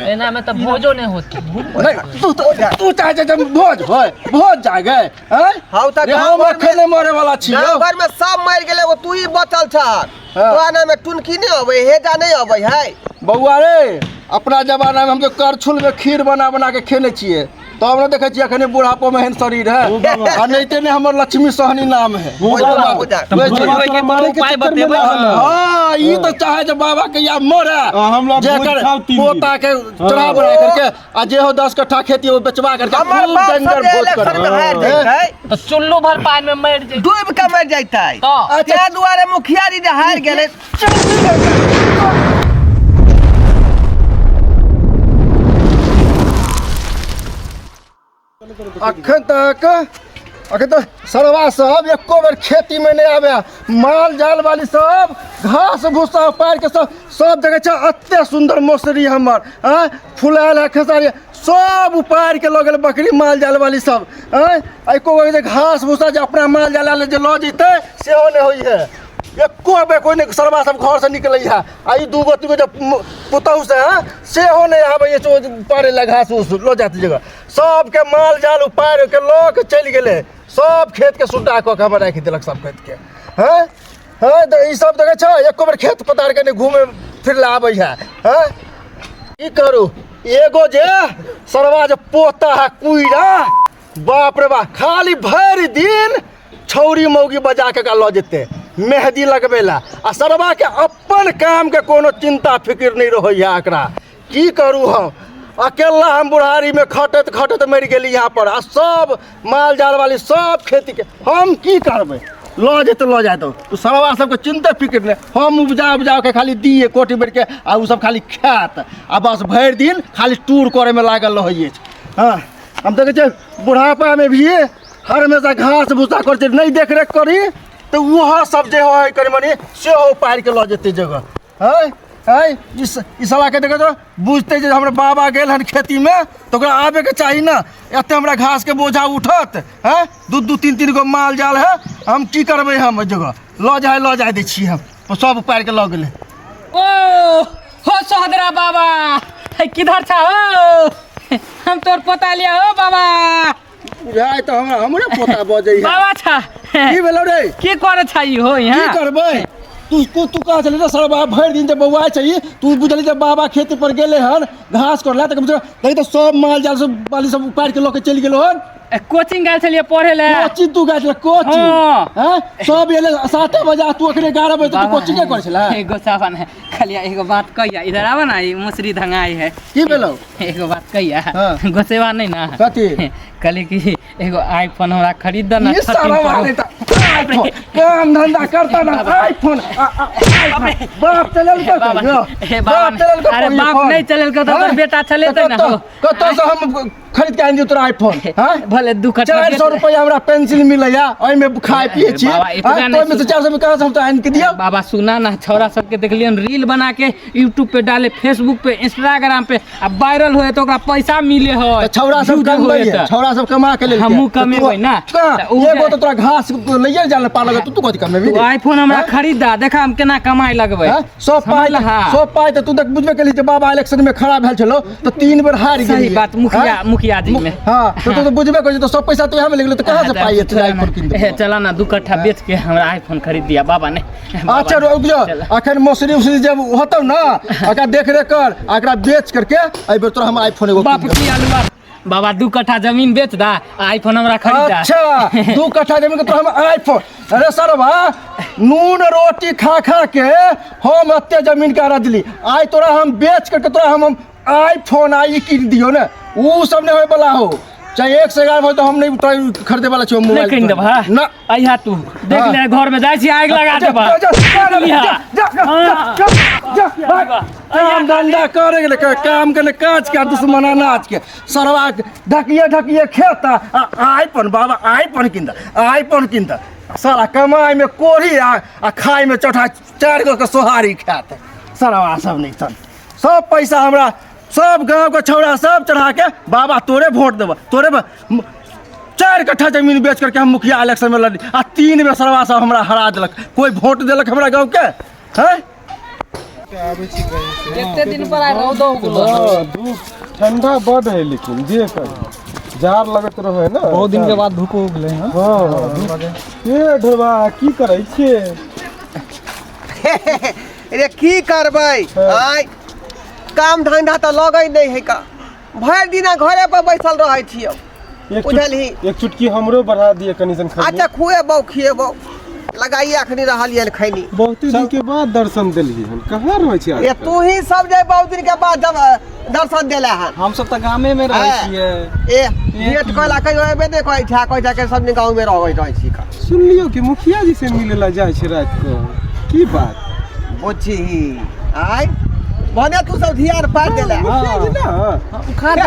एना में तो भोजो नहीं होती। नहीं तू चाहे जब भोज होय भोज जाए गए हैं हाउ त हम खेले मरे वाला छी गांव भर में सब मर गेले वो तू ही बचल छ। तोरा में टुनकी नहीं आवे हेजा नहीं आवे है। बउआ रे अपना जमाना में हम जो करछुल में खीर बना बना के खेले छिए तो हम देखे छिए अखने बुढ़ापो में हन शरीर है और नहीं ते ने हमर लक्ष्मी सोहनी नाम है। हां ई तो चाहे जो बाबा के या मरे जेकर पोता के चढ़ा बना करके आ जे हो 10 कट्ठा खेती वो बेचवा करके हमर डंगर भोज कर तो चुल्लू भर पानी में मर जाए डूब के मर जाइतै। तो अच्छा दुआरे मुखिया जी जे हार गेले अखन तक सरवा सब एको बेर खेती में नहीं आवे माल जाल वाली सब घास भूसा पार के सब जगह छ अत्ते सुंदर मौसरी हमर फुलाल है खेसारी सब उपार के लगल बकरी माल जाल वाली सब एको घास भूसा जो अपना माल जाल जो ल जते सेहो नहीं होई है। एको बे कोई नहीं सरवा सब घर से निकल है आई दूगो तीगो जब पुतहु से हो नहीं आवे पारे ला घास उस लो जाती जगह सब के माल जाल उपार के लोग चल गेले सब खेत के सुड्डा क के हमरा राखि देलक सब खेत के हैं हैं तो ई सब देखे छ एको बार खेत पतार के घूमे फिर आवे है हैं की करू एगो जे सरवा जे पोता है कुइरा बाप रे बा खाली भर दिन छौरी मौगी बजा के लो जेते मेहंदी लगबेला आ सरवा के अपन काम के कोनो चिंता फिक्र नहीं रहो एकरा की करू हम अकेला हम बुढ़ारी में खटत खटत मर गेली यहाँ पर आ सब माल जाल वाली सब खेती के हम की करबे लो जेते लो जाए तो सरवा सबके चिंता फिक्र नहीं हम उपजा के खाली दिए कोठी बैठ के आ उ सब खाली खात आ बस भर दिन खाली टूर करे में लागल रहिए। हाँ हम देखे छे बुढ़ापा में भी हर हमेशा घास भूसा करते नहीं देख रेख करी तो वह सब जो है करी मनी से हो पार के लो जेते जगह है है इस सलाह के देखे तो बुझते जे हमरा बाबा गेल हन खेती में तो ओकरा आवे के चाहिए ना एते हमरा घास के बोझा उठत है दू तीन तीन गो माल जाल है हम की करबे हम जगह लो जाए दे छी हम तो सब पार के लो गेले। ओ हो सोहदरा बाबा किधर छ हो हम तोर पोता लिया हो बाबा बुझाय तो हमरे पोता बजै बाबा छ की भेलो रे की करे छई हो यहाँ की करबे तू कहा चले सर भर दिन जब बउआ चाहिए तू बुझली जब बाबा खेत पर गेले हन घास करला तो सब माल जाल सब वाली सब उपाड़ के लोग चल गेलो हन कोचिंग गए छलिए पढ़े ले कोचिंग तू गए कोचिंग हैं सब एले 7 बजे तू अखने 11 बजे तू कोचिंग के करे छला एगो सावन है खलिया एगो बात कहिया इधर आवा ना ई मुसरी धंगाई है की भेलो एगो बात कहिया गोसेवा नहीं ना कथि कली की एगो आईफोन हमरा खरीद ना ये सारा वाले काम धंधा करता ना आईफोन बाप चलल का बाप चलल का अरे बाप नहीं चलल का तो बेटा चलेते ना कतो से हम खरीद के आनि तोरा आईफोन हां भले 2 कट्ठा 400 रुपया हमरा पेंसिल मिलैया ओइ में खाए पिए छी तो में से 400 में कहां से हम तो आनि के दियो बाबा सुना ना छौरा सब के देखलियन रील बना के YouTube पे डाले फेसबुक पे इंस्टाग्राम पे अब वायरल होए तो ओकरा पैसा मिले हो छौरा सब कमाई है छौरा सब कमा के ले हमहु कमेबै ना एगो तो तोरा घास लइया जाल पालग तू कथि कमेबी आईफोन हमरा खरीदा देखा हम केना कमाई लगबै सब पाई तो तू देख बुझबे केली जे बाबा इलेक्शन में खड़ा भेल छलो तो 3 बार हार गेली सही बात मुखिया जी में हां तो बुझबे कर तो सब पैसा तो हमें लगले तो कहां से पाई है आईफोन किन दे चला ना 2 कट्ठा बेच के हमरा आईफोन खरीद दिया बाबा ने। अच्छा रुक जा अखन मौसरी उसरी जब होतौ ना अका देख रे कर एकरा बेच करके आई बेर तोरा हम आईफोन एगो बाप की आलूआ बाबा 2 कट्ठा जमीन बेच दा आईफोन हमरा खरीद दा। अच्छा 2 कट्ठा जमीन के तो हम आईफोन अरे सरवा नून रोटी खा के हम अत्ते जमीन का रजली आई तोरा हम बेच करके तोरा हम आईफोन आई किन दियो ना ऊ सब नहीं होय वाला हो चाहे 1 से 11 हो तो हम नहीं खरीदे वाला छो मोबाइल नहीं देबा ना आइहा तू देख ले घर में जाय छी आग लगा देबा काम धंधा करे गेले काम के काज के दुश्मना नाच के सरवा ढकिए खेता आईफोन बाबा आईफोन किंदा साला कमाई में कोढ़ी आ खाई में चौथा 4 गो के सोहारी खाते सरवा सब नहीं सन सब पैसा हमरा सब गांव के छौड़ा सब चढ़ा के बाबा तोरे वोट देबा तोरे 4 कट्ठा जमीन बेच करके हम मुखिया इलेक्शन में लड़ी आ 3 में सरवा सब हमरा हरा देलक कोई वोट देलक हमरा गांव के हैं कितने दिन पर आए रहो दो धूप ठंडा बड़ है लेकिन जे कर जार लगत रहे ना बहुत दिन के बाद धूप उगले हैं। हाँ ये ढोबा की करे छे रे की करबै आय काम धंधा तो लगै नहीं है का भर दिन घरे पर बैसल रहै छियो बुझलही एक चुटकी हमरो बढ़ा दिए कनीसन खा अच्छा खुएबौ खिएबौ लगाइए अखनी रहलिए खैनी बहुत दिन के बाद दर्शन देलिए हम कहाँ रहै छी ये तू ही सब जे बहुत दिन के बाद जब दर्शन देला हन हम सब तो गामे में रहे छिए। ए भेट कहला कहियो एबे नै कहै छा के सब दिन गांव में रहै छी का सुनलियो कि मुखिया जी से मिलेला जाय छै रात को की बात बुझी आय भने तू सब धियार पार देला मुखिया जी ना उखाड़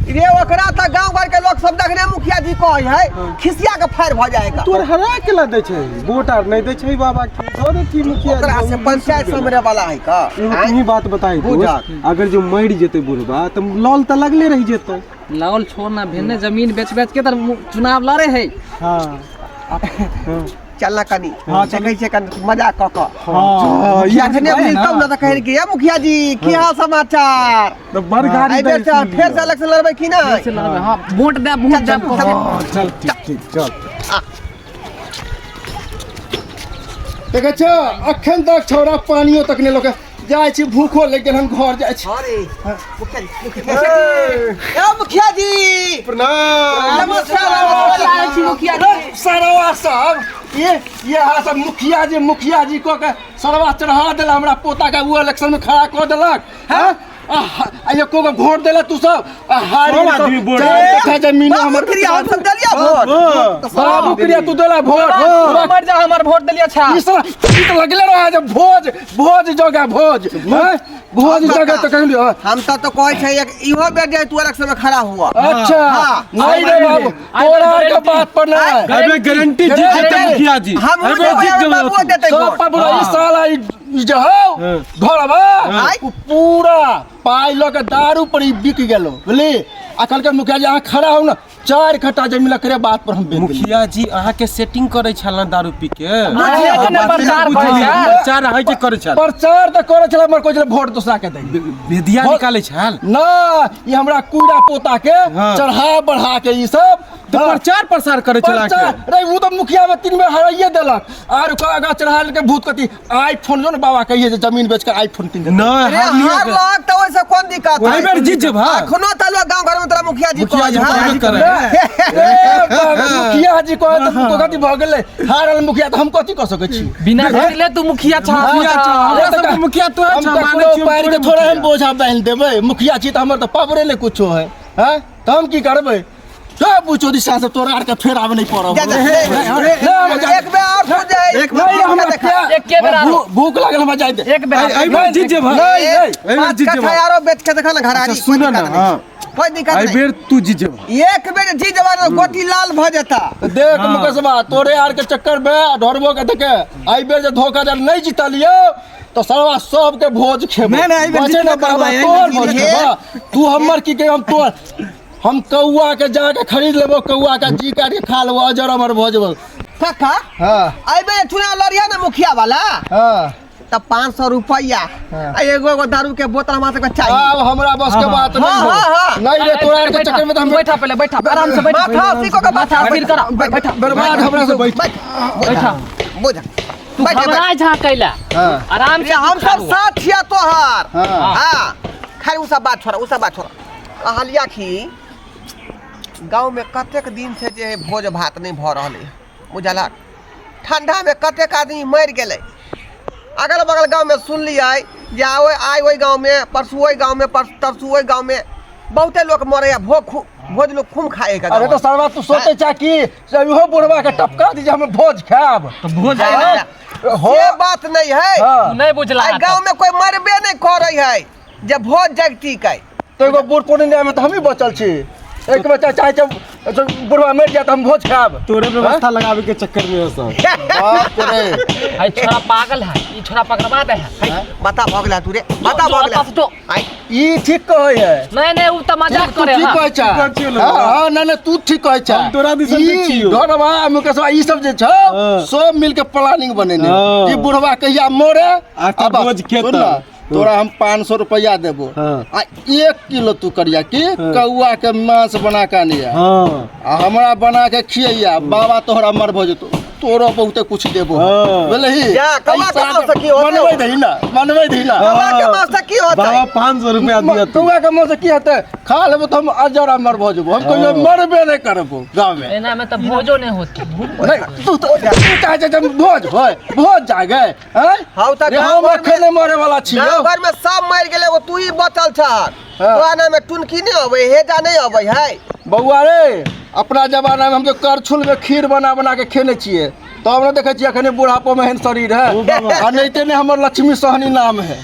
रे ओकरा त गांव भर के लोग सब देखने मुखिया जी कहै है खिसिया के फायर भ जाएगा तोर हरा के ला दे छै वोट आर नहीं दे छै बाबा के दो दे की मुखिया ओकरा से पंचायत समरे वाला है का इतनी बात बताई दोस्त अगर जो मर जेते बुढ़वा त लॉल त लगले रह जेते लाल छोड़ना भेने जमीन बेच के तर चुनाव लड़े है। हां चलना कनी देखै छै कन मजा क क हां मुखिया जी ने मिलतौ ना त कहै कि मुखिया जी की हाल समाचार तो बड़ गाड़ी आई बेर फिर से इलेक्शन लड़बै की ना हां वोट दे चल ठीक चल देखे छ अखन तक छौरा पानियो तक ने लोक जाय छी भूखो लेकिन हम घर जाय छी। अरे मुखिया जी प्रणाम नमस्कार मुखिया जी सरवा साहब ये हा सब मुखिया जी को के सरवा चढ़ा देला हमरा पोता के वो इलेक्शन में खड़ा कर देलक हैं आइए को वोट देला तू सब हारी तो जमीन हमर मुखिया हम सब दलिया वोट बाबू क्रिया तू देला वोट मर जा हमर वोट दलिया छा ई तो लगले रहा जब भोज जगह भोज जगह तो कहलियो हम तो कहै छै एक इहो बेर जे तू इलेक्शन में खड़ा हुआ अच्छा नहीं रे बाबू तोरा के बात पर ना अबे गारंटी जीत जेते मुखिया जी हम बाबू देते सब पर बुरा ई साला ई जो हो घरवा पूरा पाई लो के दारू पर ही बिक गेलो बुझली अकल के मुखिया जी अहाँ खड़ा हो ना 4 कट्टा जमीन करे बात पर हम मुखिया जी अहाँ के सेटिंग करे छल दारू पी के प्रचार है के करे छल प्रचार त करे छल हमर कोइ वोट दूसरा के दे बेदिया निकाले छल ना ई हमरा कूड़ा पोता के चढ़ा बढ़ा के ई सब तो प्रचार प्रसार करे छला के रे वो तो मुखिया में 3 बेर हराइए देलक और आगा चढ़ा के भूत कथी आईफोन जो न बाबा कहिए जे जमीन बेच के आईफोन 3 ना हार लाग तो वैसे कौन दिक्कत है वही बेर जीत जे भा एखनो त लोग गांव घर में तोरा मुखिया जी करे मुखिया जी को तो कथी भ गेलै हारल मुखिया त हम कथी क सकै छी बिना घरले तू मुखिया छा मुखिया तो हम माने पैर के थोड़ा हम बोझा बांध देबै मुखिया छी त हमर त पावरे ले कुछो है हैं त हम की करबै सब पूछो दिशा से तोरा के फेर आवे नहीं पड़ब एक बेर और हो जाए एक बेर एक के बेर भूख लागल हमरा जाय दे एक बेर आई बार जीत जे भा नहीं नहीं जीत जे यारो बेच के देखा ना घरारी सुन ना हां कोई दिक्कत आई नहीं बेर तू जीत जे एक बेर जी जवान गोटी लाल भ जाता देख मुकेशबा तोरे यार के चक्कर में ढोरबो के देखे आई बेर जे धोखा दे नहीं जीतलियो तो सरवा सब के भोज खेबो नहीं बचे ना बाबा तोर भोज खेबो तू हमर की के हम तोर हम कौआ के जाके खरीद लेबो कौआ का जी काट के खा लेबो अजर अमर भोजबो काका हां आई बेर चुनाव लड़िया ना मुखिया वाला हां तब 500 रुपया एगो दारू के बोतल हमारे को चाहिए अब हमरा बस के बात नहीं हो नहीं रे तोरा के चक्कर में तो हम बैठा पहले बैठा आराम से बैठा माथा सीको का माथा फिर करा बैठा बर्बाद हमरा से बैठा बोझ तू घबरा जा कैला आराम से हम सब साथ छिया तोहार हां खाली उ सब बात छोड़ा कहलिया की गांव में कतेक दिन से जे भोज भात नहीं भ रहले बुझला ठंडा में कतेक आदमी मर गेले अगल बगल गांव में सुन लिया जे आई ओई गांव में परसू ओई गांव में तरसू ओई गांव में बहुते लोग मरे भोज लोग खूब खाए का अरे तो सरवा तू सोचे चा कि इहो बुढ़वा के टपका दी जे हम भोज खाब तो भोज हो ये बात नहीं है नहीं बुझला गांव में कोई मरबे नहीं कर रही है जब भोज जगती के तो एगो बूढ़ पुरनिया में तो हम ही बचल छी एक बच्चा चाहे जब बुढ़वा मर जाए तो हम भोज खाब। तोरे व्यवस्था लगावे के चक्कर में है सब। बाप रे आई छोरा पागल है, ई छोरा पकड़वा दे है। बता भगला तू रे, बता भगला तो ई ठीक कहै है। नहीं उ त मजाक तू करे ठीक है। कहै छा। हां नहीं तू ठीक कहै छा। हम तोरा दिस देखियो। घरवा मुकेशवा ई सब जे छ सब मिल के प्लानिंग बनेने। हाँ। ई बुढ़वा कहिया मोरे आटा भोज खेता। तोरा हम 500 रुपया देबो। आ 1 किलो तू करिया कि कौआ के मांस बना के आनिया। आ हमरा बना के खियैया। बाबा तोहरा मर भ जतो। तोरो बहुते कुछ देबो। बोलही जा कौआ के मांस की होते? मनबै दही ना, मनबै दही ना। कौआ के मांस की होते? बाबा 500 रुपया दिया तू। कौआ के मांस की होते? खा लेबो तो हम अजरा मर भ जबो। हम कहियो मरबे नहीं करबो गांव में। एना में त भोजो नहीं होती। नहीं तू तो चाहे जब भोज होय भोज जागे हैं। हाउ त रे हम अखने मरे वाला छी। गांव भर में सब मर गेले, वो तू ही बचल छ। तोरा ना में टुनकी नहीं होवे, हेजा नहीं होवे है। बउआ रे अपना जमाना में हम तो करछुल में खीर बना बना के खेने छिए। तो हम देखे छिए अखने बुढ़ापो में हेन शरीर है। आ नहीं ते हमर लक्ष्मी सहनी नाम है।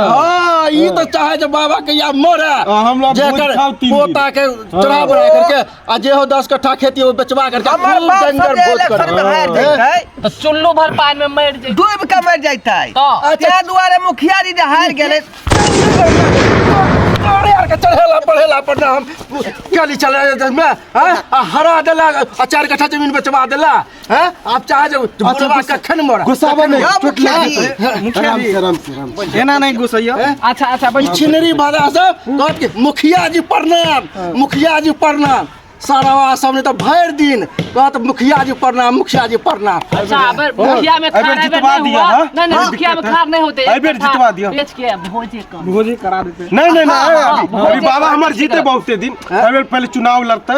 हां ई तो चाहे जब बाबा के या मरे हम लोग जेकर खाओ 3 पोता के चढ़ा बना करके आ जे हो 10 कट्ठा खेती हो बेचवा करके हमर खूब बाप डंगर सब भोज इलेक्शन में हार करे। जैतै, तो चुल्लू भर पानी में मर जाए। डूब के मर जैतै। तो ते दुआरे मुखिया जी जे हार गेले। अरे यार के चढ़ेला पढ़ेला पर ना हम काली चले में हैं हरा देला 4 कट्ठा जमीन बेचवा देला हैं। आप चाहे जो बुढ़वा कखन मरा गुस्सावा नहीं हाँ, चोट मुखिया लगा जी। आराम से एना नहीं गुस्सैया। अच्छा अच्छा छिनरी भाषा से कहत के मुखिया जी प्रणाम, मुखिया जी प्रणाम। सारावा सबने तो भर दिन कहत मुखिया जी प्रणाम, मुखिया जी प्रणाम। अच्छा अबर मुखिया में खाना जितवा दिया, हुआ। हाँ? नहीं मुखिया में खाना नहीं होते। अबे जितवा दिया। बेच के भोजे का भोजी करा देते। नहीं अभी बाबा हमार जीते बहुते दिन। अबे पहले चुनाव लड़ते।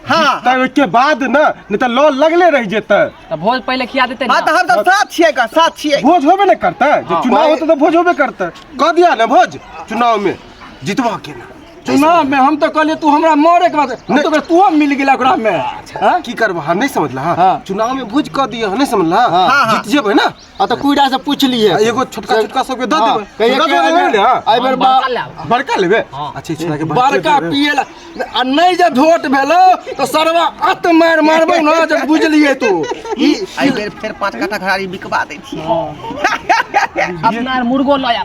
हाँ तब के बाद ना नहीं तो लॉ लगले रह जेते। तो भोज पहले खिया देते हाँ ना। तो हम तो साथ छिए का, साथ छिए। भोज होबे नहीं करता। जब चुनाव होता तो भोज होबे करता। कह दिया ना भोज चुनाव में जितवा के ना। चुनाव में हम तो कहलिए तू हमरा मारे के बाद हम तो तू मिल गेला ओकरा में। हां की करबो हम नहीं समझला। हाँ। चुनाव में भोज कह दिया नहीं समझला। हाँ। जीत जेबे ना आ तो कुइडा से पूछ लिए एगो छोटका छोटका सब के दे हाँ, देबे। कहिए दे कि देबे ना। आई बेर बड़का लाभ। बड़का लेबे। अच्छा छोटा के बड़का पिएला आ नहीं जब वोट भेलो तो सरवा अत मार मारबो ना जब बुझलिए तू। ई आई बेर फिर 5 कट्ठा खरारी बिकवा दे छी। अपना मुर्गो लाया।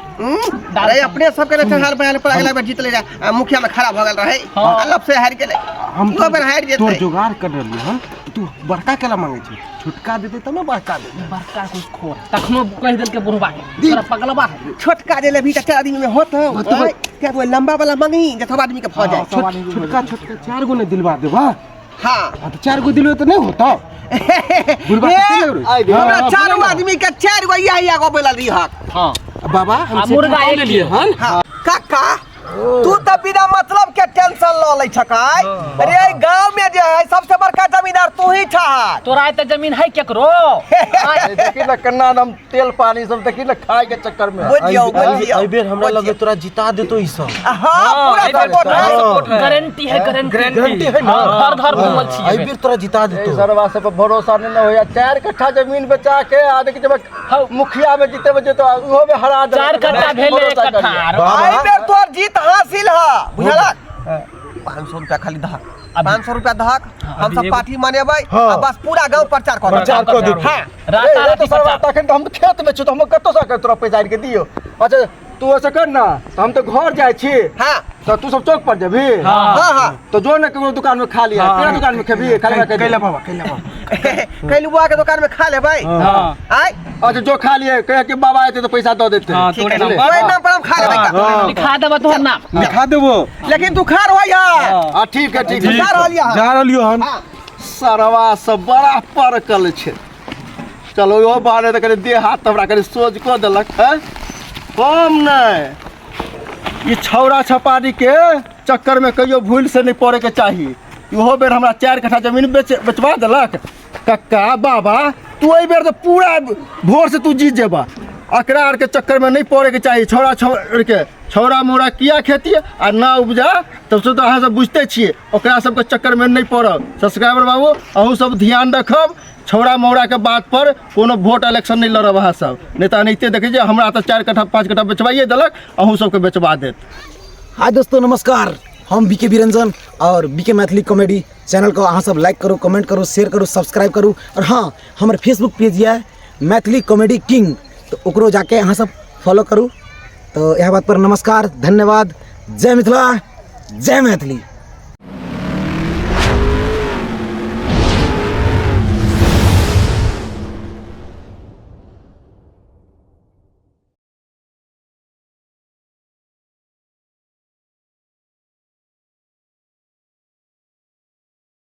अरे अपने सब के हार पे पर अगला बार जीत ले जा। मुखिया में खड़ा भ गेल रहे। अलग से हार गेले। हम तो बेर हार तोर जेते। जुगाड़ कर रहली हम। तू बड़का केला मांगे छी? छोटका दे दे तब ना बड़का दे। बड़का कुछ खोर तखनो कह देल के बुढ़वा के तोरा पगलवा है। छोटका जे ले भी 4 आदमी में होत है। क्या वो लंबा वाला मांगी जे सब आदमी के भ जाए। छोटका छोटका 4 गो ने दिलवा देबा। हां हां तो 4 गो दिलवे तो नहीं होता। बुढ़वा के ले आई गए। हमरा 4 आदमी के 4 गो यही आगो बोला दी हक। हां बाबा हम मुर्गा एक लिए हन। काका तू तो बिना मतलब के टेंशन ल ले छकाय। अरे गांव में जे है सबसे बड़का जमींदार तू ही छा। तोरा त जमीन है केकरो। देखी ना कन्ना हम तेल पानी सब देखी ना खाए के चक्कर में। बुझियो बेर हमरा लगे तोरा जिता देतो ई सब। हां पूरा सपोर्ट है। गारंटी है गारंटी है ना। घर घर घूमल छी। आई बेर तोरा जिता देतो। सरवा से पर भरोसा नहीं ना होया। 4 कट्ठा जमीन बेचा के आदि के जब मुखिया में जीते बजे तो वो में हरा 4 कट्ठा भेले 1 कट्ठा। आई बेर तोर जीत हासिल है। बुझला 500 रुपया खाली दहक। 500 रुपया दहक हम सब पार्टी मनेबै। बस पूरा गांव प्रचार कर प्रचार कर दे। हां राता राती सरवा प्रचार। तखन तो हम खेत में छु तो हम कत्तो सा तोरा पैसा के दियो। अच्छा तू ऐसे कर ना तो हम तो घर जाए छी। हां तो तू सब चौक पर जेबी। हां हां तो जो ना कोनो दुकान में खा लिया। तेरा दुकान में खेबी खाली कैला बाबा कैला बाबा। कैलुआ के दुकान में खा लेबै। हां आई अच्छा जो खा लिए कहे कि बाबा आते तो पैसा दो देते। हां ठीक तोरे है नाम कोई नाम पर हम खा लेबै का। लिखा देबो तोहर नाम। लिखा देबो। लेकिन तू खार हो या। हां ठीक है ठीक है। खा रहलिया। जा रहलियो हन। सरवा सब बड़ा परकल छे। चलो यो बारे त करे दे हाथ हमरा करे सोच को देलक है। कम नहीं ये छौरा छपारी के चक्कर में कहियो भूल से नहीं पड़े के चाहिए। इहो बेर हमरा 4 कट्ठा जमीन बेचवा देलक। कक्का बाबा तू एहि बेर तो पूरा भोर से तू जीत जेबा। अकरा आर के चक्कर में नहीं पड़े के चाहिए। छौरा मोरा किया खेती आ ना उपजा तब से तो अहाँ सब बुझते छिए। ओकरा सबके चक्कर में नहीं पड़ब। सब्सक्राइबर बाबू अहूँ सब ध्यान रखब। छौरा मौरा के बात पर कोनो वोट इलेक्शन नहीं लड़ब अहाँ सब। नहीं तो अनैते देखिए हमरा तो 4 कट्ठा 5 कट्ठा बेचवाइए देलक अहूँ सबके बेचवा देत। हाय दोस्तों नमस्कार, हम बीके बिरंजन और बीके मैथिली कॉमेडी चैनल को अहाँ सब लाइक करो, कमेंट करो, शेयर करो, सब्सक्राइब करो। और हाँ, हमारे फेसबुक पेज है मैथिली कॉमेडी किंग, तो ओकरो जाके अहाँ सब फॉलो करूँ। तो यह बात पर नमस्कार, धन्यवाद, जय मिथिला, जय मैथिली।